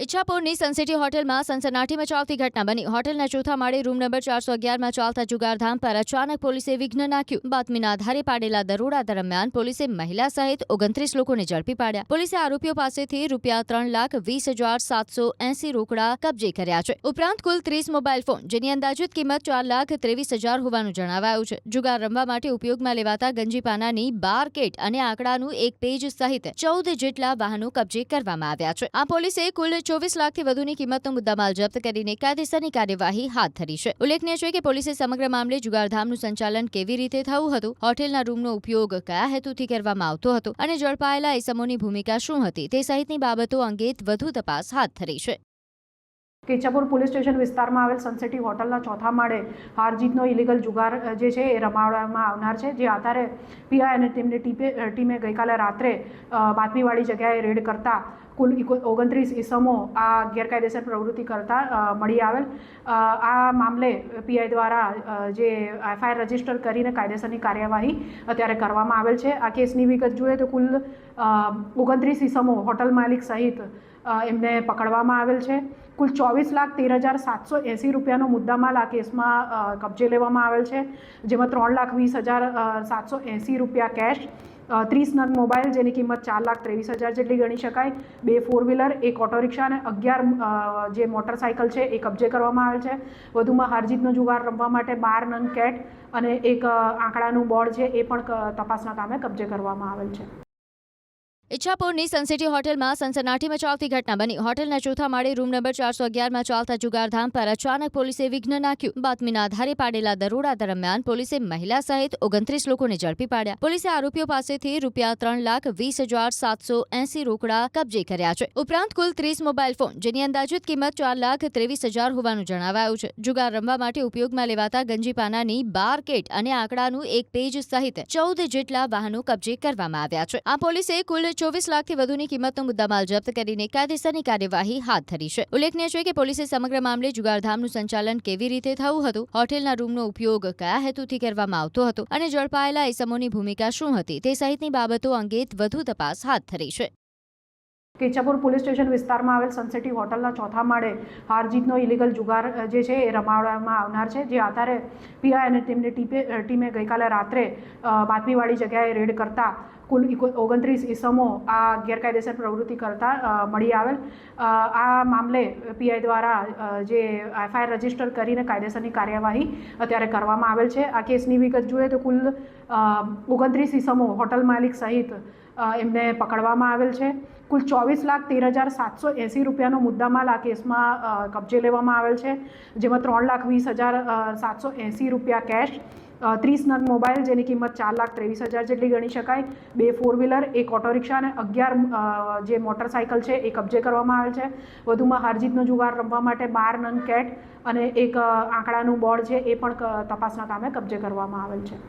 ઈચ્છાપુરની Sun City હોટલમાં સનસનાટી મચાવતી ઘટના બની। હોટલના ચોથા માળે રૂમ નંબર 411માં ચાલતા જુગારધામ પર અચાનક પોલીસે વિઘ્ન નાખ્યું। બાતમીના આધારે પાડેલા દરોડા દરમિયાન પોલીસે મહિલા સહિત 29 લોકોને ઝડપી પાડ્યા। પોલીસે આરોપીઓ પાસેથી ₹3,20,780 રોકડા કબજે કર્યા છે। ઉપરાંત કુલ 30 મોબાઈલ ફોન, જેની અંદાજિત કિંમત ₹4,23,000 હોવાનું જણાવાયું છે। જુગાર રમવા માટે ઉપયોગમાં લેવાતા ગંજીપાનાની 12 કીટ અને આંકડાનું એક પેજ સહિત 14 જેટલા વાહનો કબજે કરવામાં આવ્યા છે। આ પોલીસે કુલ 24 લાખથી વધુની કિંમતનો મુદ્દામાલ જપ્ત કરીને કાયદેસરની કાર્યવાહી હાથ ધરી છે। ઉલ્લેખનીય છે કે પોલીસે સમગ્ર મામલે જુગારધામનું સંચાલન કેવી રીતે થયું હતું, હોટેલના રૂમનો ઉપયોગ કયા હેતુથી કરવામાં આવતો હતો અને ઝડપાયેલા ઇસમોની ભૂમિકા શું હતી તે સહિતની બાબતો અંગે વધુ તપાસ હાથ ધરી છે। ઈચ્છાપુર પોલીસ સ્ટેશન વિસ્તારમાં આવેલ સનસિટી હોટલના ચોથા માળે હારજીતનો ઇલીગલ જુગાર જે છે એ રમાડવામાં આવનાર છે। જે આધારે પીઆઈ અને તેમની ટીમે ગઈકાલે રાત્રે બાતમીવાળી જગ્યાએ રેડ કરતા કુલ 29 ઇસમો આ ગેરકાયદેસર પ્રવૃત્તિ કરતા મળી આવેલ। આ મામલે પીઆઈ દ્વારા જે એફઆઈઆર રજીસ્ટર કરીને કાયદેસરની કાર્યવાહી અત્યારે કરવામાં આવેલ છે। આ કેસની વિગત જોઈએ તો કુલ 29 ઇસમો હોટલ માલિક સહિત એમને પકડવામાં આવેલ છે। કુલ ₹24,13,780 રૂપિયાનો મુદ્દામાલ આ કેસમાં કબજે લેવામાં આવેલ છે, જેમાં ₹3,20,780 રૂપિયા કેશ, 30 નંગ મોબાઈલ જેની કિંમત ₹4,23,000 જેટલી ગણી શકાય, 2 4 વ્હીલર, 1 ઓટો રિક્ષા અને 11 જે મોટરસાઇકલ છે એ કબજે કરવામાં આવેલ છે। વધુમાં હારજીતનો જુગાર રમવા માટે 12 નંગ કેટ અને એક આંકડાનું બોર્ડ છે એ પણ તપાસના કામે કબજે કરવામાં આવેલ છે। ઈચ્છાપુરની સનસિટી હોટલમાં સનસનાટી મચાવતી ઘટના બની। હોટલના ચોથા માળે રૂમ નંબર 411માં ચાલતા જુગારધામ પર અચાનક પોલીસે વિઘ્ન નાખ્યું। બાતમીના આધારે પાડેલા દરોડા દરમિયાન પોલીસે મહિલા સહિત 29 લોકોને ઝડપી પાડ્યા। પોલીસે આરોપીઓ પાસેથી ₹3,20,780 રોકડા કબજે કર્યા છે। ઉપરાંત કુલ 30 મોબાઈલ ફોન, જેની અંદાજિત કિંમત ₹4,23,000 હોવાનું જણાવાયું છે। જુગાર રમવા માટે ઉપયોગમાં લેવાતા ગંજીપાનાની 12 કીટ અને આંકડાનું એક પેજ સહિત 14 જેટલા વાહનો કબજે કરવામાં આવ્યા છે। આ પોલીસે કુલ 24 લાખથી વધુની કિંમતનો મુદ્દામાલ જપ્ત કરીને કાયદેસરની કાર્યવાહી હાથ ધરી છે। ઉલ્લેખનીય છે કે પોલીસે સમગ્ર મામલે જુગારધામનું સંચાલન કેવી રીતે થયું હતું, હોટેલના રૂમનો ઉપયોગ કયા હેતુથી કરવામાં આવતો હતો અને ઝડપાયેલા ઇસમોની ભૂમિકા શું હતી તે સહિતની બાબતો અંગે વધુ તપાસ હાથ ધરી છે। ઈચ્છાપુર પોલીસ સ્ટેશન વિસ્તારમાં આવેલ સનસિટી હોટલના ચોથા માળે હારજીતનો ઇલીગલ જુગાર જે છે એ રમાડવામાં આવનાર છે। જે આધારે પીઆઈ અને તેમની ટીમે ગઈકાલે રાત્રે બાતમીવાળી જગ્યાએ રેડ કરતા કુલ 29 ઇસમો આ ગેરકાયદેસર પ્રવૃત્તિ કરતા મળી આવેલ। આ મામલે પીઆઈ દ્વારા જે એફઆઈઆર રજીસ્ટર કરીને કાયદેસરની કાર્યવાહી અત્યારે કરવામાં આવેલ છે। આ કેસની વિગત જોઈએ તો કુલ 29 ઇસમો હોટલ માલિક સહિત એમને પકડવામાં આવેલ છે। કુલ ₹24,13,780 રૂપિયાનો મુદ્દામાલ આ કેસમાં કબજે લેવામાં આવેલ છે, જેમાં ₹3,20,780 રૂપિયા કેશ, 30 નંગ મોબાઈલ જેની કિંમત ₹4,23,000 જેટલી ગણી શકાય, 2 4 વ્હીલર, 1 ઓટો રિક્ષા અને 11 જે મોટરસાઇકલ છે એ કબજે કરવામાં આવેલ છે। વધુમાં હારજીતનો જુગાર રમવા માટે 12 નંગ કેટ અને એક આંકડાનું બોર્ડ છે એ પણ તપાસના કામે કબજે કરવામાં આવેલ છે।